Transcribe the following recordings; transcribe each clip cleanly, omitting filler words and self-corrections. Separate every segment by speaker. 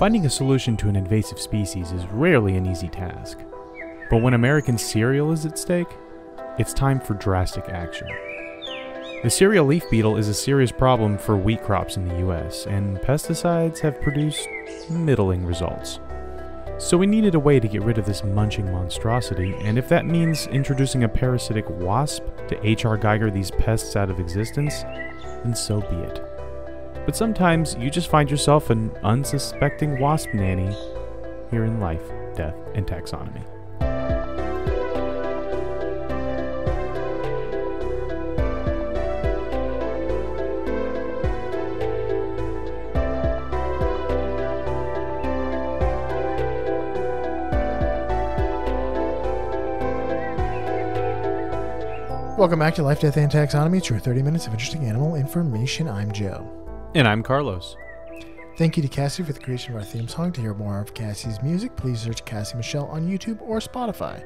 Speaker 1: Finding a solution to an invasive species is rarely an easy task. But when American cereal is at stake, it's time for drastic action. The cereal leaf beetle is a serious problem for wheat crops in the US, and pesticides have produced middling results. So we needed a way to get rid of this munching monstrosity, and if that means introducing a parasitic wasp to H.R. Geiger these pests out of existence, then so be it. But sometimes you just find yourself an unsuspecting wasp nanny here in Life, Death, and Taxonomy.
Speaker 2: Welcome back to Life, Death, and Taxonomy. It's your 30 minutes of interesting animal information. I'm Joe.
Speaker 1: And I'm Carlos.
Speaker 2: Thank you to Cassie for the creation of our theme song. To hear more of Cassie's music, please search Cassie Michelle on YouTube or Spotify.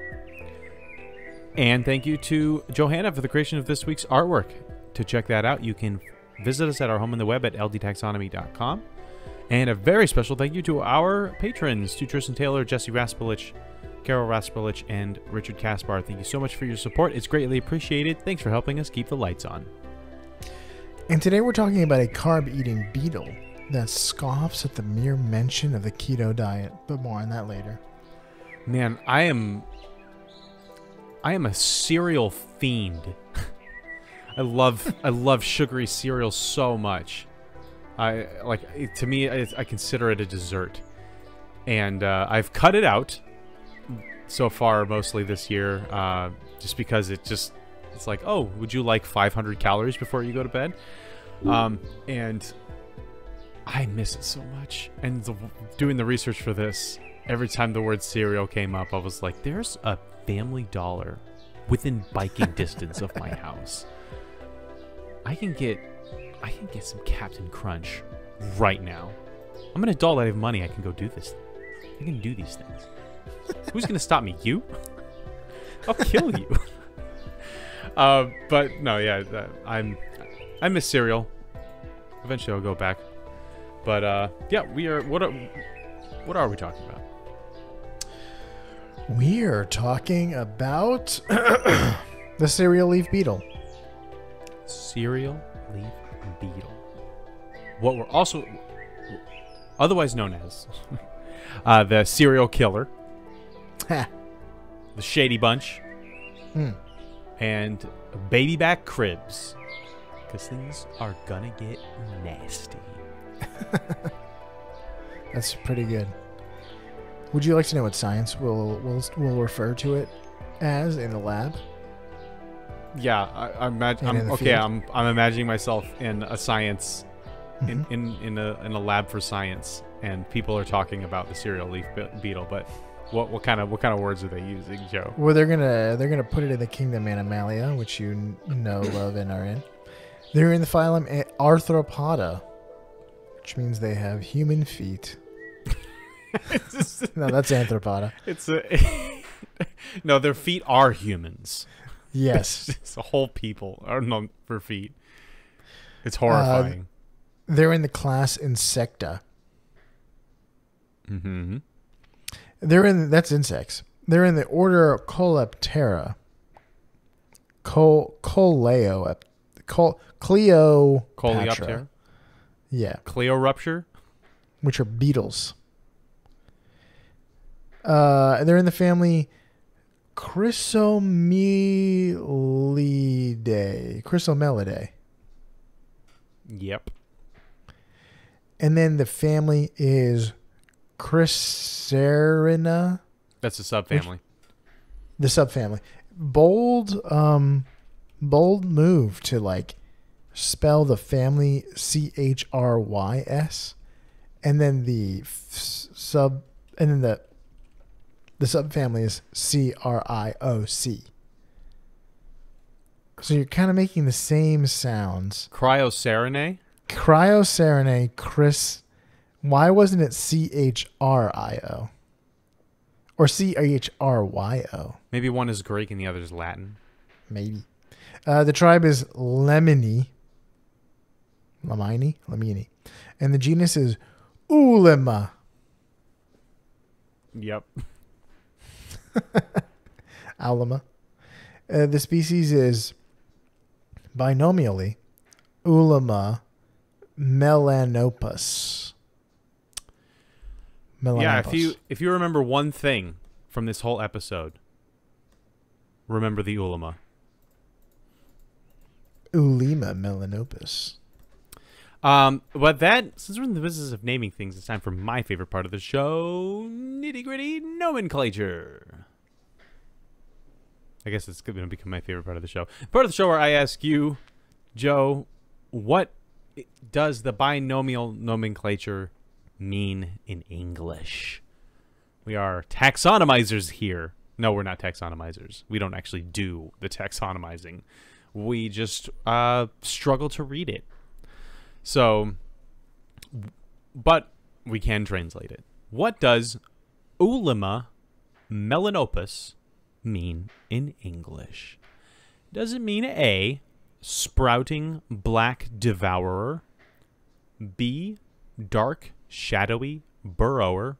Speaker 1: And thank you to Johanna for the creation of this week's artwork. To check that out, you can visit us at our home on the web at ldtaxonomy.com. And a very special thank you to our patrons, to Tristan Taylor, Jesse Raspolich, Carol Raspolich, and Richard Kaspar. Thank you so much for your support. It's greatly appreciated. Thanks for helping us keep the lights on.
Speaker 2: And today we're talking about a carb-eating beetle that scoffs at the mere mention of the keto diet, but more on that later.
Speaker 1: Man, I am a cereal fiend. I love sugary cereal so much. I consider it a dessert, and I've cut it out so far, mostly this year, just because it's like, oh, would you like 500 calories before you go to bed? And I miss it so much. And doing the research for this, every time the word cereal came up, I was like, there's a Family Dollar within biking distance of my house. I can get some Captain Crunch right now. I'm an adult. I have money. I can go do this. I can do these things. Who's gonna stop me? You? I'll kill you. But no, yeah, I miss cereal. Eventually, I'll go back. But yeah, we are. What are we talking about?
Speaker 2: We are talking about the cereal leaf beetle.
Speaker 1: Cereal leaf beetle. What we're also otherwise known as the serial killer. The Shady Bunch. And baby back cribs. Because things are gonna get nasty.
Speaker 2: That's pretty good. Would you like to know what science will refer to it as in the lab?
Speaker 1: Yeah, I'm imagining myself in a science, in a lab for science, and people are talking about the cereal leaf beetle. But what kind of words are they using, Joe?
Speaker 2: Well, they're gonna put it in the kingdom Animalia, which you know, love, and are in. They're in the phylum Arthropoda, which means they have human feet. No, that's Anthropoda.
Speaker 1: No, their feet are humans.
Speaker 2: Yes,
Speaker 1: it's a whole people are known for feet. It's horrifying.
Speaker 2: They're in the class Insecta.
Speaker 1: Mm-hmm.
Speaker 2: That's insects. They're in the order Coleoptera. Coleoptera. Yeah.
Speaker 1: Cleorupture?
Speaker 2: Which are beetles. They're in the family Chrysomelidae.
Speaker 1: Yep.
Speaker 2: And then the family is Chryserina.
Speaker 1: That's a subfamily.
Speaker 2: The subfamily. Bold move to spell the family Chrys, and then the subfamily is Crioc. So you're kind of making the same sounds.
Speaker 1: Cryocerinae?
Speaker 2: Cryocerinae, Chris. Why wasn't it Chrio? Or Chryo?
Speaker 1: Maybe one is Greek and the other is Latin.
Speaker 2: Maybe. The tribe is Lamini. And the genus is Ulema.
Speaker 1: Yep.
Speaker 2: Ultima. The species is binomially Ultima melanopus.
Speaker 1: Yeah, if you remember one thing from this whole episode, remember the Ultima.
Speaker 2: Ultima melanopus.
Speaker 1: But since we're in the business of naming things, it's time for my favorite part of the show, nitty-gritty nomenclature. I guess it's going to become my favorite part of the show. Part of the show where I ask you, Joe, what does the binomial nomenclature mean in English? We are taxonomizers here. No, we're not taxonomizers. We don't actually do the taxonomizing. We just struggle to read it. So, but we can translate it. What does Ultima melanopus mean in English? Does it mean A, sprouting black devourer, B, dark shadowy burrower,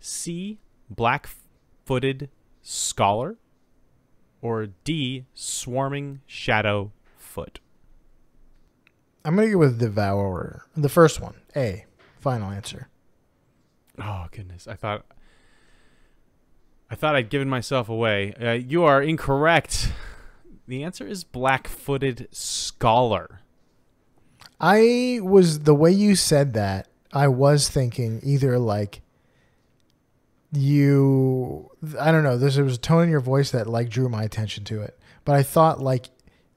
Speaker 1: C, black-footed scholar, or D, swarming shadow foot?
Speaker 2: I'm going to go with devourer. The first one. A. Final answer.
Speaker 1: Oh, goodness. I thought I'd given myself away. You are incorrect. The answer is black-footed scholar.
Speaker 2: The way you said that, I was thinking either like I don't know, there was a tone in your voice that like drew my attention to it. But I thought like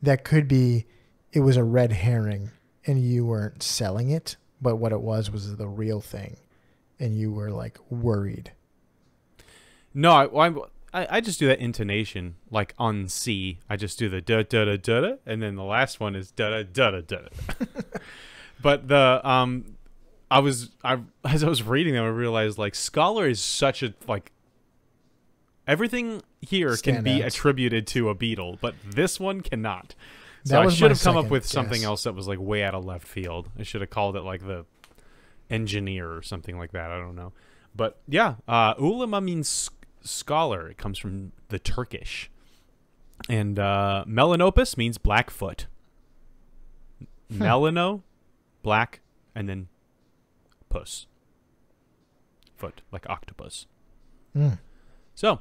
Speaker 2: that could be, it was a red herring and you weren't selling it, but what it was the real thing. And you were like worried.
Speaker 1: No, I just do that intonation, like on C. I just do the da da da da da, and then the last one is da da da da da. But as I was reading them, I realized like scholar is such a like everything here can be attributed to a beetle, but this one cannot. So I should have come up with something else that was like way out of left field. I should have called it like the engineer or something like that. I don't know, but yeah, ulema means scholar. It comes from the Turkish, and melanopus means blackfoot. Melano, black, and then puss, foot, like octopus. So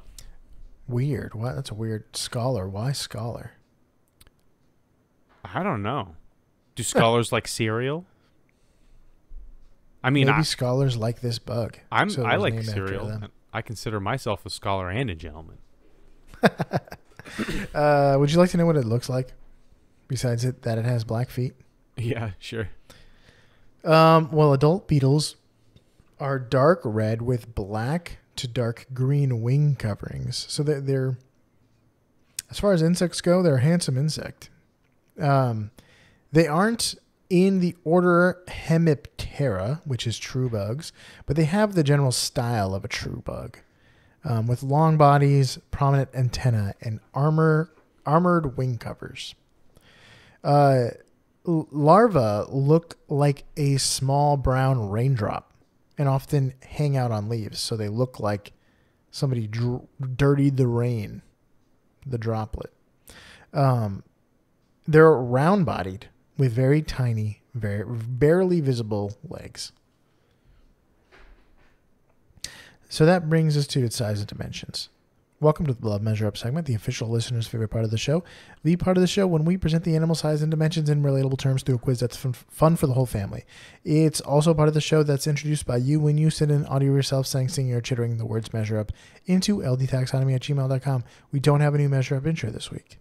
Speaker 2: weird. What? That's a weird scholar. Why scholar?
Speaker 1: I don't know. Do scholars like cereal? I mean,
Speaker 2: maybe scholars like this bug.
Speaker 1: I like cereal. I consider myself a scholar and a gentleman.
Speaker 2: Would you like to know what it looks like? Besides that it has black feet?
Speaker 1: Yeah, sure.
Speaker 2: Well, adult beetles are dark red with black to dark green wing coverings. So they're as far as insects go, they're a handsome insect. They aren't in the order Hemiptera, which is true bugs, but they have the general style of a true bug, with long bodies, prominent antennae, and armored wing covers. Larvae look like a small brown raindrop and often hang out on leaves, so they look like somebody dirtied the rain, the droplet. They're round-bodied with very tiny, barely visible legs. So that brings us to its size and dimensions. Welcome to the Blood Measure Up segment, the official listener's favorite part of the show. The part of the show when we present the animal size and dimensions in relatable terms through a quiz that's fun for the whole family. It's also part of the show that's introduced by you when you send an audio yourself saying, singing, or chittering the words measure up into ldtaxonomy@gmail.com. We don't have a new measure up intro this week.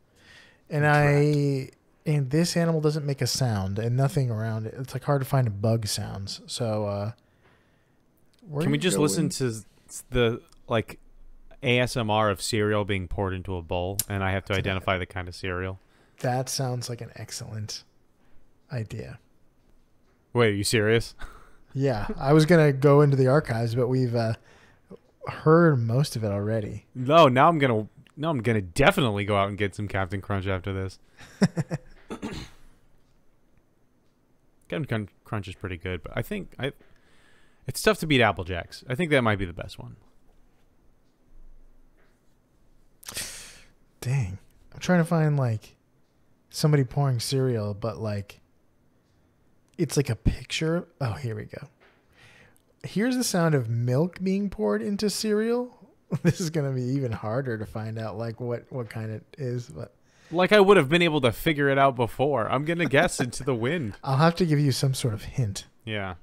Speaker 2: And this animal doesn't make a sound and nothing around it. It's like hard to find bug sounds. So,
Speaker 1: can we just listen to the like ASMR of cereal being poured into a bowl, and I have to identify the kind of cereal?
Speaker 2: That sounds like an excellent idea.
Speaker 1: Wait, are you serious?
Speaker 2: Yeah, I was gonna go into the archives, but we've heard most of it already.
Speaker 1: No, now I'm gonna definitely go out and get some Captain Crunch after this. Captain Crunch is pretty good, but I think it's tough to beat Apple Jacks. I think that might be the best one.
Speaker 2: Dang. I'm trying to find like somebody pouring cereal, but like it's like a picture. Oh, here we go. Here's the sound of milk being poured into cereal. This is going to be even harder to find out like what kind it is, but
Speaker 1: Like I would have been able to figure it out before. I'm going to guess into the wind.
Speaker 2: I'll have to give you some sort of hint.
Speaker 1: Yeah.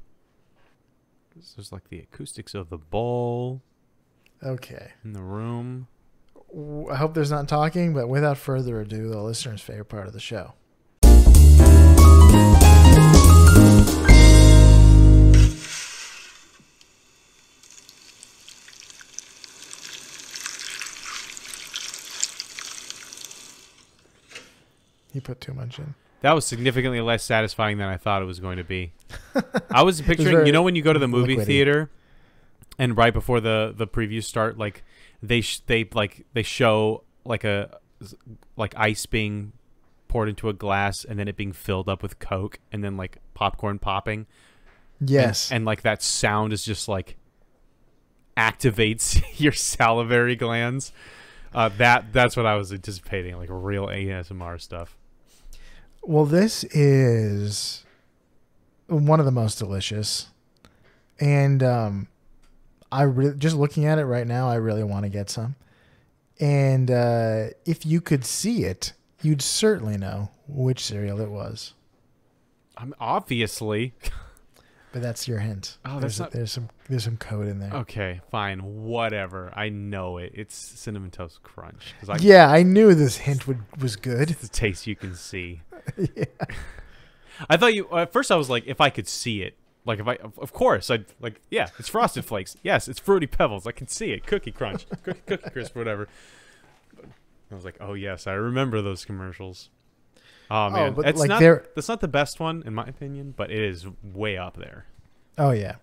Speaker 1: This is like the acoustics of the bowl
Speaker 2: Okay.
Speaker 1: in the room.
Speaker 2: I hope there's not talking, but without further ado, the listener's favorite part of the show. He put too much in.
Speaker 1: That was significantly less satisfying than I thought it was going to be. I was picturing, you know, when you go to the movie theater, and right before the previews start, like they show like ice being poured into a glass, and then it being filled up with Coke, and then like popcorn popping.
Speaker 2: Yes,
Speaker 1: and like that sound is just like activates your salivary glands. That's what I was anticipating, like real ASMR stuff.
Speaker 2: Well, this is one of the most delicious, and just looking at it right now, I really want to get some. And if you could see it, you'd certainly know which cereal it was.
Speaker 1: I'm obviously.
Speaker 2: But that's your hint.
Speaker 1: Oh,
Speaker 2: there's some code in there.
Speaker 1: Okay, fine, whatever. I know it. It's Cinnamon Toast Crunch.
Speaker 2: I knew this hint was good.
Speaker 1: It's the taste you can see.
Speaker 2: Yeah.
Speaker 1: I thought at first I was like, if I could see it, like of course I'd like, yeah, it's Frosted Flakes. Yes, it's Fruity Pebbles. I can see it. Cookie Crunch, Cookie Crisp, whatever. I was like, oh yes, I remember those commercials. Oh man,
Speaker 2: but
Speaker 1: it's
Speaker 2: like
Speaker 1: that's not the best one in my opinion, but it is way up there.
Speaker 2: Oh yeah,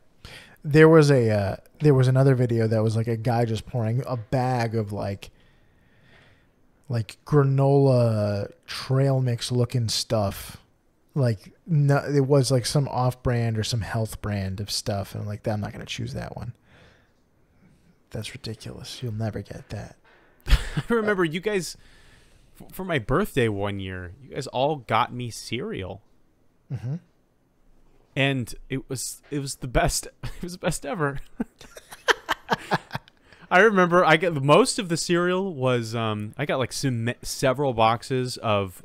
Speaker 2: there was another video that was like a guy just pouring a bag of like granola trail mix looking stuff. Like no, it was like some off brand or some health brand of stuff, and I'm like, I'm not gonna choose that one. That's ridiculous. You'll never get that.
Speaker 1: I remember you guys. For my birthday one year, you guys all got me cereal, and it was the best. It was the best ever. I remember I got most of the cereal was I got like several boxes of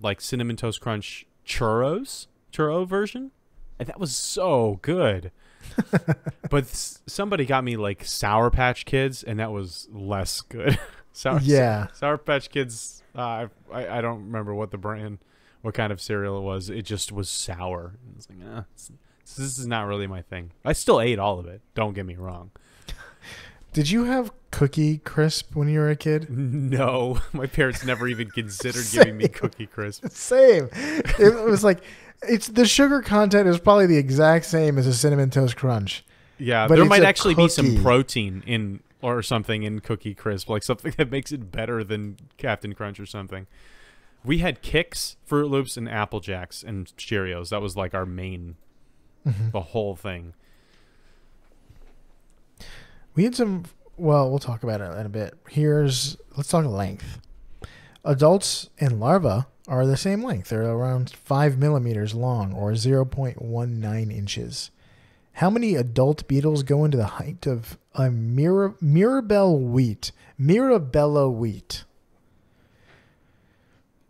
Speaker 1: like Cinnamon Toast Crunch churro version, and that was so good. But somebody got me like Sour Patch Kids, and that was less good. Sour Patch Kids. I don't remember what kind of cereal it was. It just was sour. I was like, this is not really my thing. I still ate all of it. Don't get me wrong.
Speaker 2: Did you have Cookie Crisp when you were a kid?
Speaker 1: No, my parents never even considered giving me Cookie Crisp.
Speaker 2: Same. It was like the sugar content is probably the exact same as a Cinnamon Toast Crunch.
Speaker 1: Yeah, but there might actually be some protein in. Or something in Cookie Crisp, like something that makes it better than Captain Crunch or something. We had Kix, Fruit Loops, and Apple Jacks and Cheerios. That was like our main, the whole thing. We had
Speaker 2: some. Well, we'll talk about it in a bit. Let's talk length. Adults and larvae are the same length. They're around 5 millimeters long, or 0.19 inches. How many adult beetles go into the height of a Mirabelle wheat? Mirabella wheat.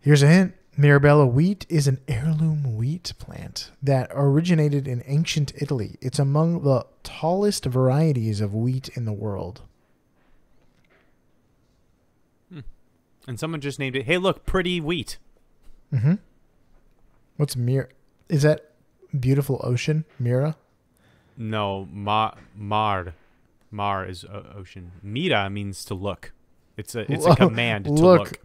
Speaker 2: Here's a hint. Mirabella wheat is an heirloom wheat plant that originated in ancient Italy. It's among the tallest varieties of wheat in the world.
Speaker 1: And someone just named it, hey, look, pretty wheat.
Speaker 2: What's Is that beautiful ocean? Mira?
Speaker 1: No, mar is ocean. Mira means to look. It's a command to look.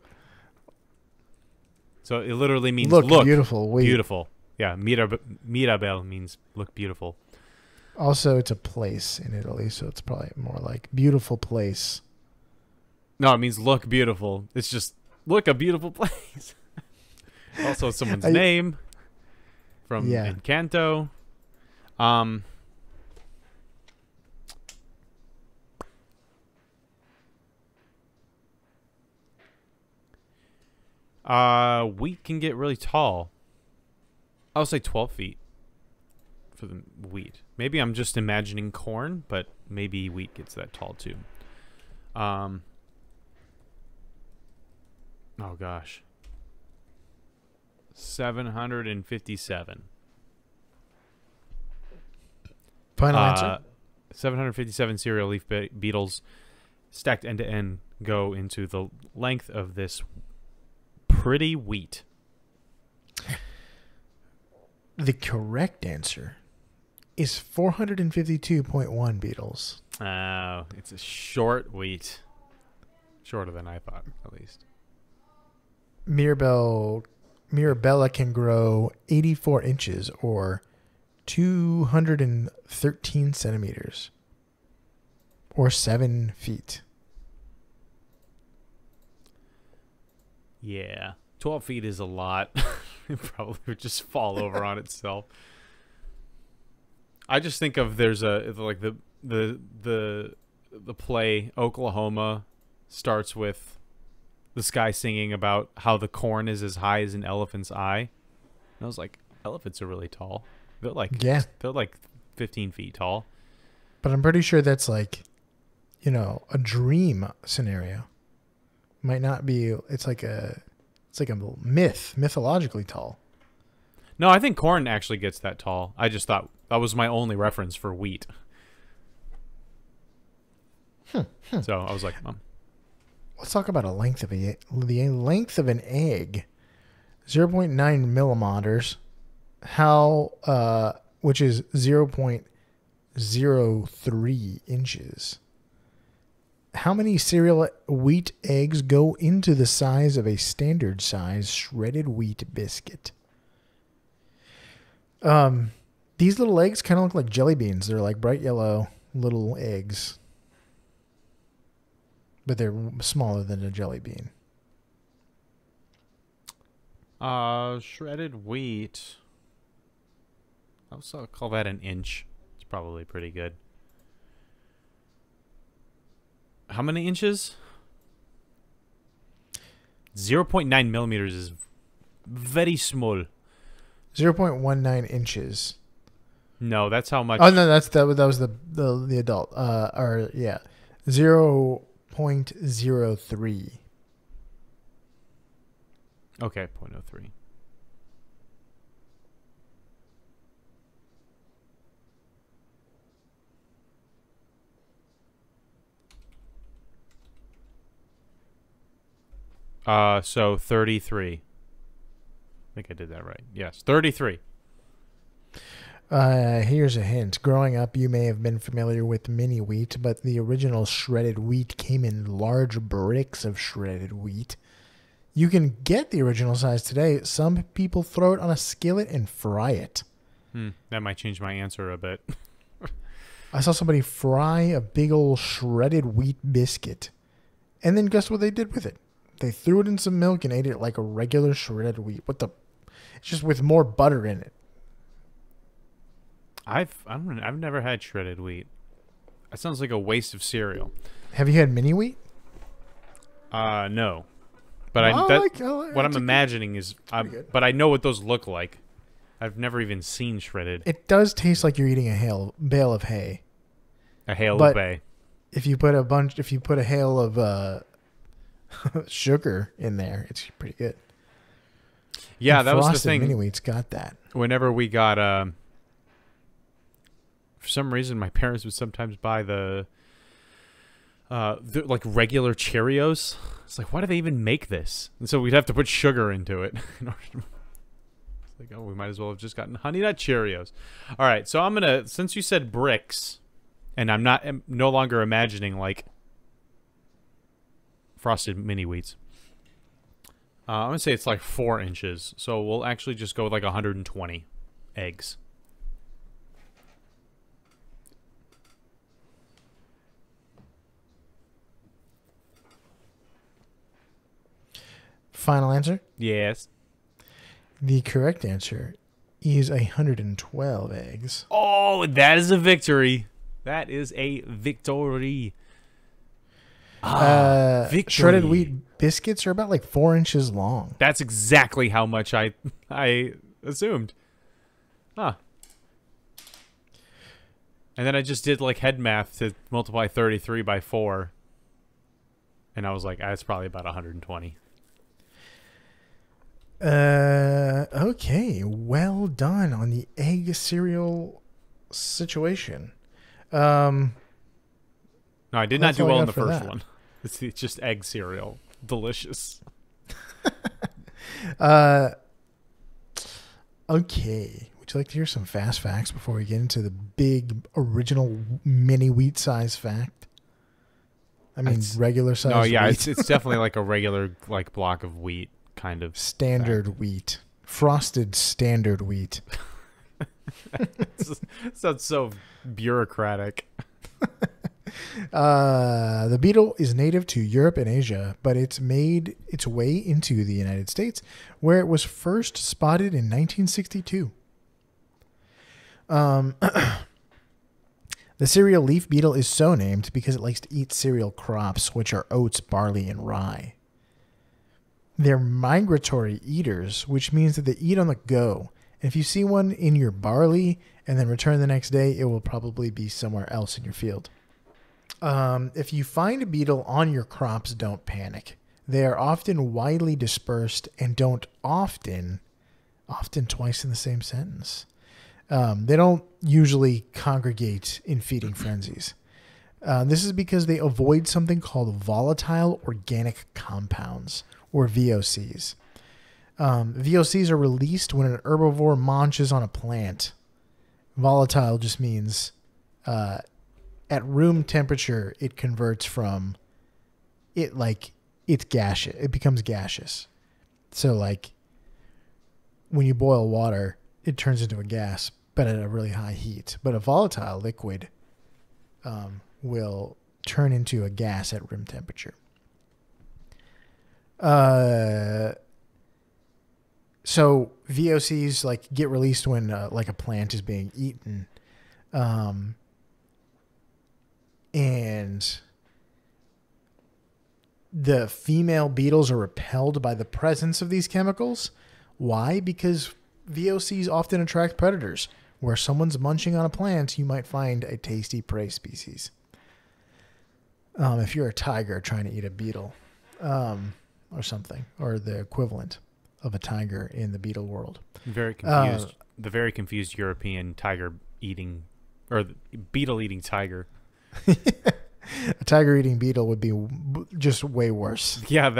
Speaker 1: So it literally means look
Speaker 2: beautiful.
Speaker 1: Beautiful. Yeah, Mirabelle means look beautiful.
Speaker 2: Also, it's a place in Italy, so it's probably more like beautiful place.
Speaker 1: No, it means look beautiful. It's just look a beautiful place. Also, someone's name from Encanto. Wheat can get really tall. I would say 12 feet for the wheat. Maybe I'm just imagining corn, but maybe wheat gets that tall too. Oh gosh. 757.
Speaker 2: Final answer?
Speaker 1: 757 cereal leaf beetles stacked end to end go into the length of this pretty wheat.
Speaker 2: The correct answer is 452.1 beetles.
Speaker 1: Oh, it's a short wheat. Shorter than I thought, at least.
Speaker 2: Mirabella can grow 84 inches or 213 centimeters or 7 feet.
Speaker 1: Yeah. 12 feet is a lot. It probably would just fall over on itself. I just think of there's a like the play Oklahoma starts with this guy singing about how the corn is as high as an elephant's eye. And I was like, elephants are really tall. They're like 15 feet tall.
Speaker 2: But I'm pretty sure that's like, a dream scenario. Might not be. It's like a mythologically tall.
Speaker 1: No, I think corn actually gets that tall. I just thought that was my only reference for wheat. So I was like,
Speaker 2: let's talk about the length of an egg. 0.9 millimeters. Which is 0.03 inches. How many cereal wheat eggs go into the size of a standard size shredded wheat biscuit? These little eggs kind of look like jelly beans. They're like bright yellow little eggs, but they're smaller than a jelly bean.
Speaker 1: Shredded wheat. I would call that an inch. It's probably pretty good. How many inches? 0.9 millimeters is very small.
Speaker 2: 0.19 inches.
Speaker 1: No, that's how much.
Speaker 2: Oh no, that was the adult. 0.03.
Speaker 1: Okay, 0.03. So 33. I think I did that right. Yes, 33.
Speaker 2: Here's a hint. Growing up, you may have been familiar with mini wheat, but the original shredded wheat came in large bricks of shredded wheat. You can get the original size today. Some people throw it on a skillet and fry it.
Speaker 1: That might change my answer a bit.
Speaker 2: I saw somebody fry a big old shredded wheat biscuit. And then guess what they did with it? They threw it in some milk and ate it like a regular shredded wheat. It's just with more butter in it.
Speaker 1: I've never had shredded wheat. That sounds like a waste of cereal.
Speaker 2: Have you had mini wheat?
Speaker 1: No. But what I'm imagining is, but I know what those look like. I've never even seen shredded.
Speaker 2: It does taste like you're eating a bale of hay.
Speaker 1: A hail of hay.
Speaker 2: If you put a hail of sugar in there, it's pretty good.
Speaker 1: Yeah,
Speaker 2: and
Speaker 1: that was the
Speaker 2: Frosted
Speaker 1: thing.
Speaker 2: Mini Wheat's got that.
Speaker 1: Whenever we got, for some reason, my parents would sometimes buy the like regular Cheerios. It's like, why do they even make this? And so we'd have to put sugar into it. It's like, oh, we might as well have just gotten Honey Nut Cheerios. All right, so I'm gonna, since you said bricks, and I'm no longer imagining like Frosted Mini Wheats. I'm gonna say it's like 4 inches. So we'll actually just go with like 120 eggs.
Speaker 2: Final answer?
Speaker 1: Yes.
Speaker 2: The correct answer is 112 eggs.
Speaker 1: Oh, that is a victory. That is a victory. Victory.
Speaker 2: biscuits are about like 4 inches long.
Speaker 1: That's exactly how much I assumed. Huh. And then I just did like head math to multiply 33 by 4. And I was like, it's probably about 120.
Speaker 2: Okay. Well done on the egg cereal situation.
Speaker 1: No, I did not do well in the first
Speaker 2: that.
Speaker 1: one. It's just egg cereal. Delicious.
Speaker 2: Okay. Would you like to hear some fast facts before we get into the big original mini wheat size fact? I mean, regular size.
Speaker 1: No, yeah,
Speaker 2: wheat.
Speaker 1: it's definitely like a regular like block of wheat kind of
Speaker 2: standard
Speaker 1: fact.
Speaker 2: Wheat, frosted standard wheat.
Speaker 1: Sounds so bureaucratic.
Speaker 2: The beetle is native to Europe and Asia, but it's made its way into the United States, where it was first spotted in 1962. The cereal leaf beetle is so named because it likes to eat cereal crops, which are oats, barley, and rye. They're migratory eaters, which means that they eat on the go. And if you see one in your barley and then return the next day, it will probably be somewhere else in your field. If you find a beetle on your crops, don't panic. They are often widely dispersed and don't often twice in the same sentence. They don't usually congregate in feeding frenzies. This is because they avoid something called volatile organic compounds, or VOCs. VOCs are released when an herbivore munches on a plant. Volatile just means at room temperature, it converts from it's gaseous. It becomes gaseous. So like when you boil water, it turns into a gas, but at a really high heat. But a volatile liquid will turn into a gas at room temperature. So VOCs like get released when like a plant is being eaten, and the female beetles are repelled by the presence of these chemicals. Why? Because VOCs often attract predators. Where someone's munching on a plant, you might find a tasty prey species. If you're a tiger trying to eat a beetle, or something, or the equivalent of a tiger in the beetle world.
Speaker 1: Very confused. The very confused European tiger eating, or beetle eating tiger.
Speaker 2: A tiger eating beetle would be just way worse.
Speaker 1: Yeah,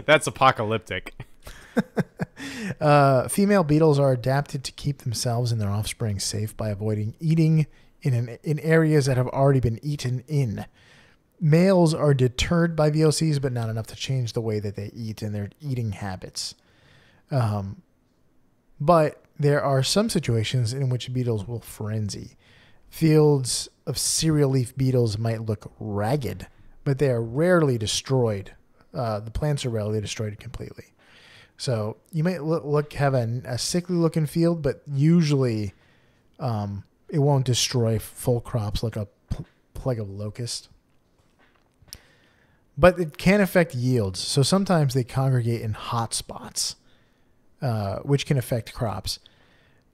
Speaker 1: that's apocalyptic.
Speaker 2: Female beetles are adapted to keep themselves and their offspring safe by avoiding eating in areas that have already been eaten in. Males are deterred by VOCs, but not enough to change the way that they eat and their eating habits. But there are some situations in which beetles will frenzy. Fields of cereal leaf beetles might look ragged, but they are rarely destroyed. The plants are rarely destroyed completely. So you might have a sickly looking field, but usually it won't destroy full crops like a plague of locust. But it can affect yields. So sometimes they congregate in hot spots, which can affect crops.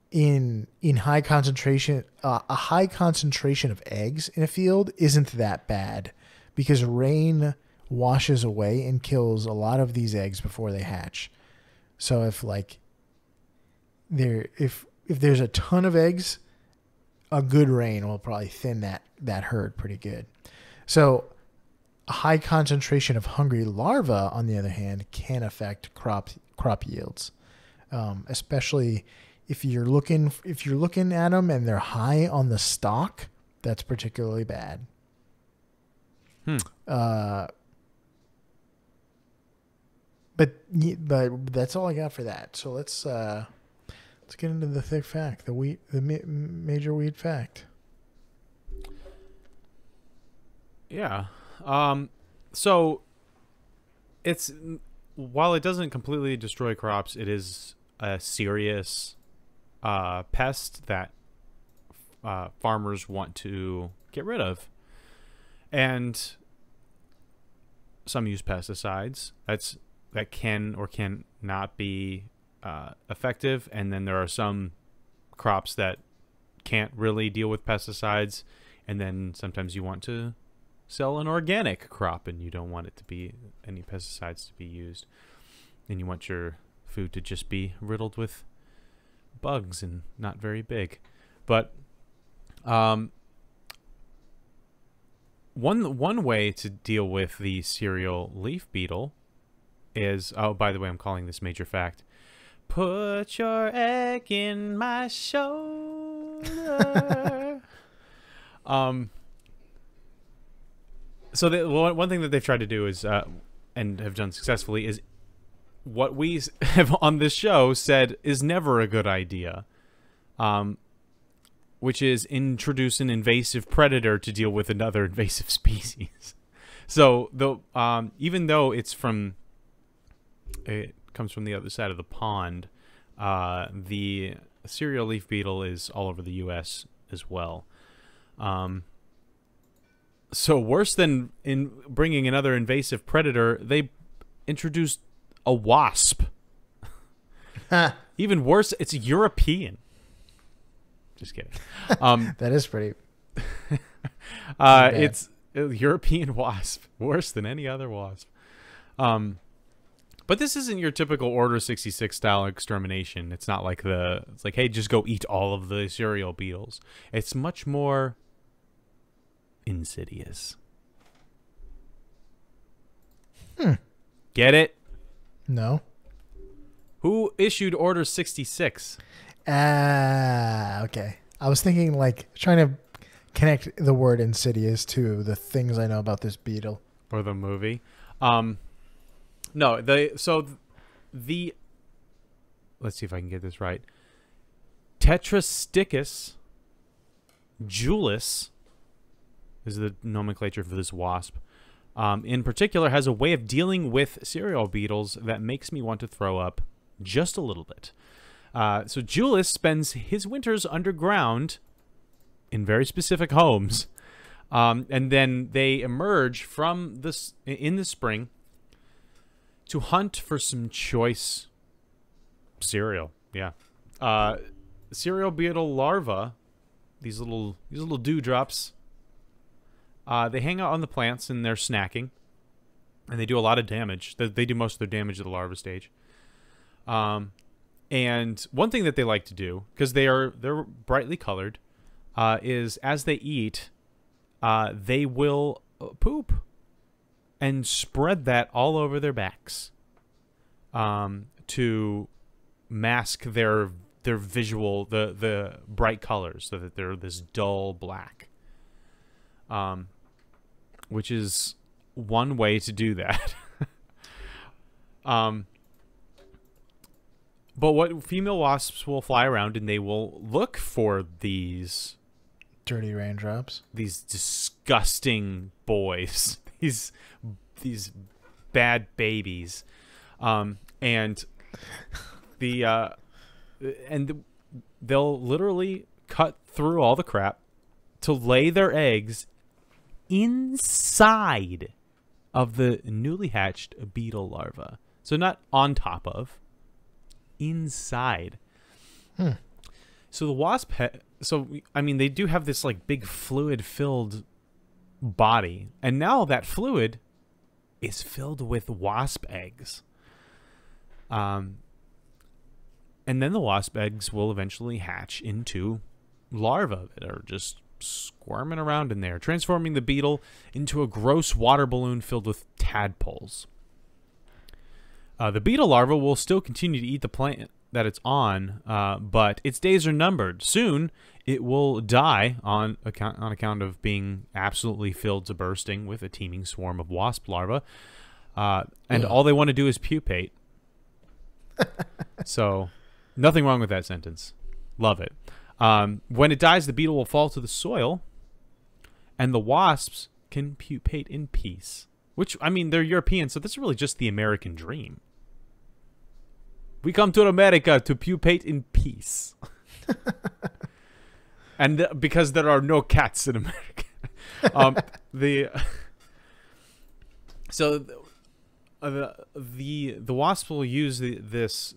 Speaker 2: In high concentration, a high concentration of eggs in a field isn't that bad because rain washes away and kills a lot of these eggs before they hatch. So if there's a ton of eggs, a good rain will probably thin that herd pretty good. So a high concentration of hungry larvae, on the other hand, can affect crop yields, especially if you're looking at them and they're high on the stalk. That's particularly bad. But that's all I got for that. So let's get into the thick fact, the major weed fact.
Speaker 1: Yeah. So it's, while it doesn't completely destroy crops, it is a serious pest that farmers want to get rid of. And some use pesticides. That can or can not be effective, and then there are some crops that can't really deal with pesticides, and then sometimes you want to sell an organic crop and you don't want it to be any pesticides to be used, and you want your food to just be riddled with bugs and not very big. But one way to deal with the cereal leaf beetle is, oh, by the way, I'm calling this major fact, put your egg in my shoulder. So one thing that they've tried to do is, and have done successfully, is what we have on this show said is never a good idea, which is introduce an invasive predator to deal with another invasive species. So even though it comes from the other side of the pond, the cereal leaf beetle is all over the U.S. as well. So worse than in bringing another invasive predator, they introduced a wasp. Even worse, it's European. Just kidding.
Speaker 2: That is pretty.
Speaker 1: It's a European wasp, worse than any other wasp. But this isn't your typical Order 66 style extermination. It's not like it's like, hey, just go eat all of the cereal beetles. It's much more insidious. Get it?
Speaker 2: No.
Speaker 1: Who issued Order 66?
Speaker 2: Okay. I was thinking, like, trying to connect the word insidious to the things I know about this beetle.
Speaker 1: Or the movie. No, let's see if I can get this right. Tetrasticus Julis is the nomenclature for this wasp. In particular, has a way of dealing with cereal beetles that makes me want to throw up just a little bit. So Julis spends his winters underground in very specific homes, and then they emerge from this in the spring to hunt for some choice cereal. Yeah, cereal beetle larvae, these little dewdrops. They hang out on the plants and they're snacking, and they do a lot of damage. They do most of their damage at the larva stage. And one thing that they like to do, because they're brightly colored, is as they eat, they will poop and spread that all over their backs, to mask their visual, the bright colors, so that they're this dull black. Which is one way to do that. But what female wasps will fly around and they will look for these
Speaker 2: dirty raindrops,
Speaker 1: these disgusting boys, these bad babies, and they'll literally cut through all the crap to lay their eggs inside of the newly hatched beetle larva. So not on top of, inside. So the wasp, they do have this like big fluid-filled body, and now that fluid is filled with wasp eggs. And then the wasp eggs will eventually hatch into larvae that are just squirming around in there, transforming the beetle into a gross water balloon filled with tadpoles. The beetle larva will still continue to eat the plant that it's on, but its days are numbered. Soon, it will die on account of being absolutely filled to bursting with a teeming swarm of wasp larvae, and all they want to do is pupate. So, nothing wrong with that sentence. Love it. When it dies, the beetle will fall to the soil, and the wasps can pupate in peace. Which, they're European, so this is really just the American dream. We come to America to pupate in peace. And because there are no cats in America. So the wasp will use this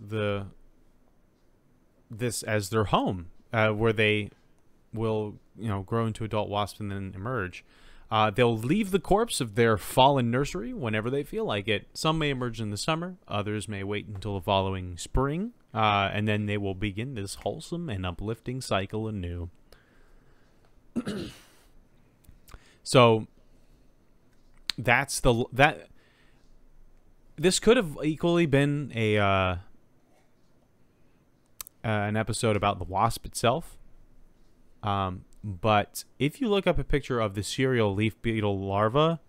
Speaker 1: as their home, where they will grow into adult wasps and then emerge. They'll leave the corpse of their fallen nursery whenever they feel like it. Some may emerge in the summer, others may wait until the following spring, and then they will begin this wholesome and uplifting cycle anew. So that's this could have equally been an episode about the wasp itself. But if you look up a picture of the cereal leaf beetle larva,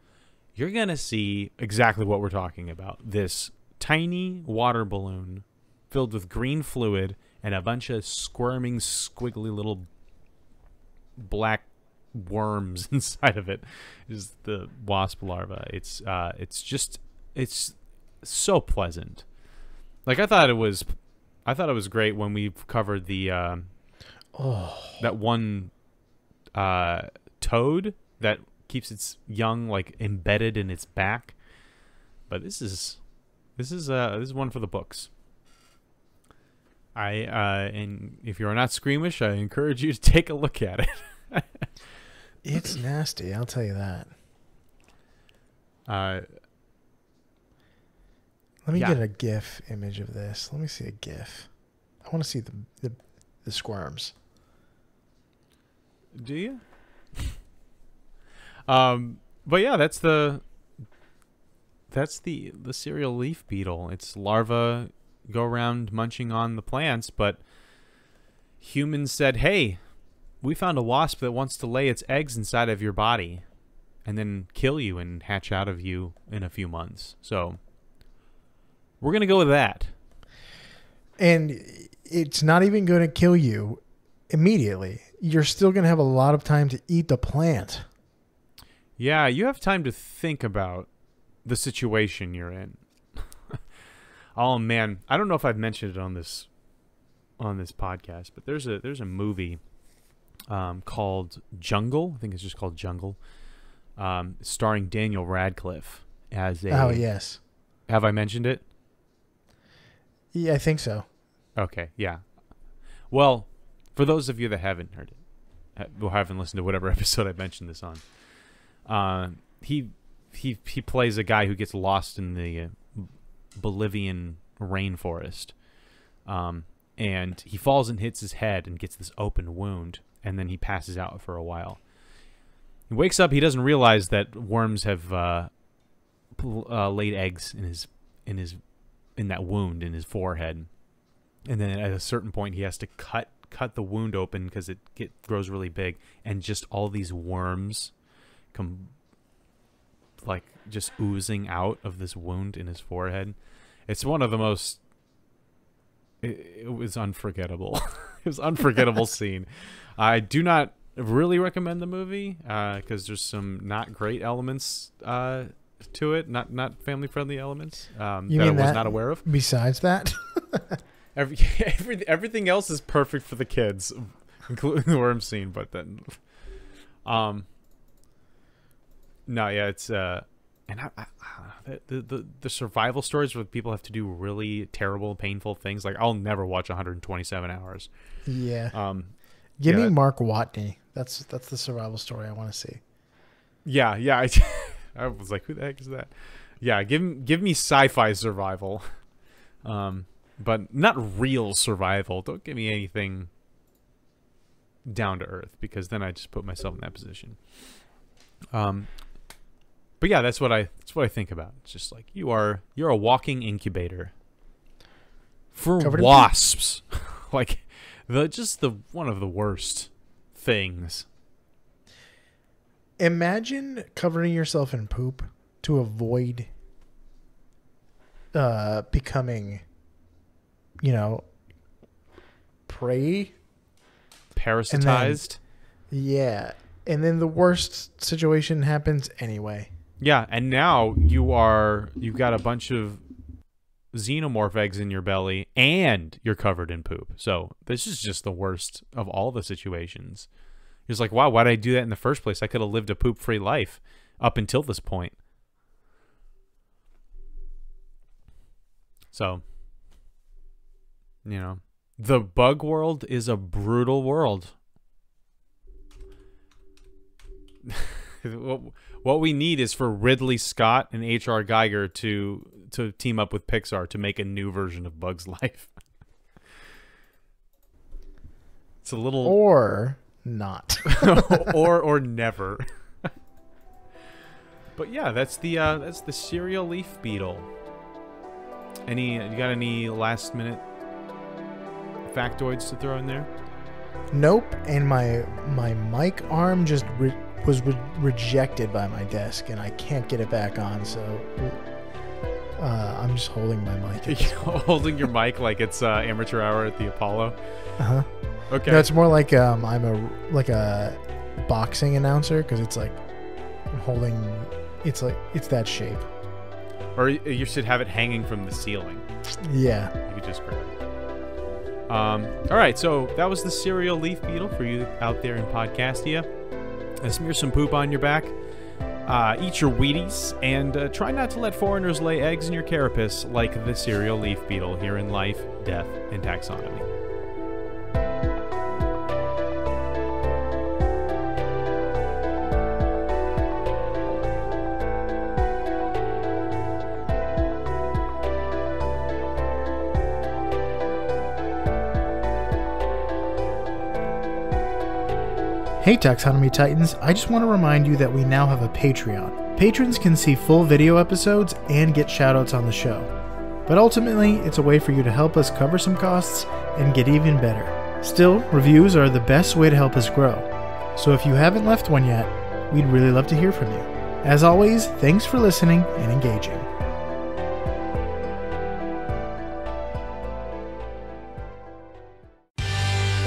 Speaker 1: you're going to see exactly what we're talking about. This tiny water balloon filled with green fluid and a bunch of squirming, squiggly little black worms inside of it is the wasp larva. It's so pleasant. Like, I thought it was great when we covered the that one toad that keeps its young like embedded in its back. But this is one for the books. And if you're not squeamish, I encourage you to take a look at it.
Speaker 2: It's nasty, I'll tell you that. Let me get a GIF image of this. Let me see a GIF. I want to see the squirms.
Speaker 1: Do you? But yeah, that's the cereal leaf beetle. Its larvae go around munching on the plants, but humans said, "Hey, we found a wasp that wants to lay its eggs inside of your body and then kill you and hatch out of you in a few months. So we're going to go with that."
Speaker 2: And it's not even going to kill you immediately. You're still going to have a lot of time to eat the plant.
Speaker 1: Yeah, you have time to think about the situation you're in. Oh man, I don't know if I've mentioned it on this podcast, but there's a movie called Jungle. I think it's just called Jungle, starring Daniel Radcliffe as a.
Speaker 2: Oh yes.
Speaker 1: Have I mentioned it?
Speaker 2: Yeah, I think so.
Speaker 1: Okay, yeah. Well, for those of you that haven't heard it, or haven't listened to whatever episode I mentioned this on, he plays a guy who gets lost in the Bolivian rainforest, and he falls and hits his head and gets this open wound, and then he passes out for a while. He wakes up. He doesn't realize that worms have laid eggs in that wound in his forehead, and then at a certain point he has to cut the wound open because it grows really big, and just all these worms come like just oozing out of this wound in his forehead. It's one of the most. It was unforgettable. It was an unforgettable scene. I do not really recommend the movie because there's some not great elements to it, not family friendly elements that I was not aware of.
Speaker 2: Besides that,
Speaker 1: everything else is perfect for the kids, including the worm scene. But then, no, yeah, it's and the survival stories where people have to do really terrible, painful things. Like, I'll never watch 127 hours.
Speaker 2: Yeah. Give me Mark Watney. That's the survival story I want to see.
Speaker 1: Yeah. I was like, who the heck is that? Yeah, give me sci-fi survival, but not real survival. Don't give me anything down to earth, because then I just put myself in that position. But yeah, that's what I think about. It's just like you're a walking incubator for wasps. Like the one of the worst things.
Speaker 2: Imagine covering yourself in poop to avoid becoming, prey.
Speaker 1: Parasitized.
Speaker 2: And then the worst situation happens anyway.
Speaker 1: Yeah, and now you've got a bunch of xenomorph eggs in your belly and you're covered in poop. So this is just the worst of all the situations. It's like, wow, why did I do that in the first place? I could have lived a poop-free life up until this point. So, you know, the bug world is a brutal world. What we need is for Ridley Scott and H.R. Geiger to team up with Pixar to make a new version of Bug's Life. It's a little
Speaker 2: or not.
Speaker 1: or never. But yeah, that's the cereal leaf beetle. You got any last minute factoids to throw in there?
Speaker 2: Nope. And my mic arm just was rejected by my desk, and I can't get it back on. So I'm just holding my mic.
Speaker 1: Holding your mic like it's amateur hour at the Apollo. Okay.
Speaker 2: No, it's more like I'm a boxing announcer, because it's like I'm holding. It's that shape.
Speaker 1: Or you should have it hanging from the ceiling.
Speaker 2: Yeah.
Speaker 1: You could just grab it. All right, so that was the cereal leaf beetle for you out there in Podcastia. Smear some poop on your back. Eat your Wheaties, and try not to let foreigners lay eggs in your carapace like the cereal leaf beetle here in Life, Death, and Taxonomy.
Speaker 2: Hey Taxonomy Titans, I just want to remind you that we now have a Patreon. Patrons can see full video episodes and get shoutouts on the show. But ultimately, it's a way for you to help us cover some costs and get even better. Still, reviews are the best way to help us grow. So if you haven't left one yet, we'd really love to hear from you. As always, thanks for listening and engaging.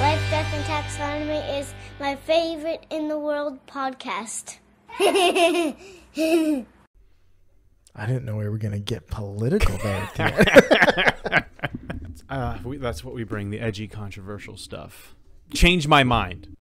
Speaker 3: Life, Death, and Taxonomy is my favorite in the world podcast. I
Speaker 2: didn't know we were going to get political there at the end.
Speaker 1: That's what we bring, the edgy, controversial stuff. Change my mind.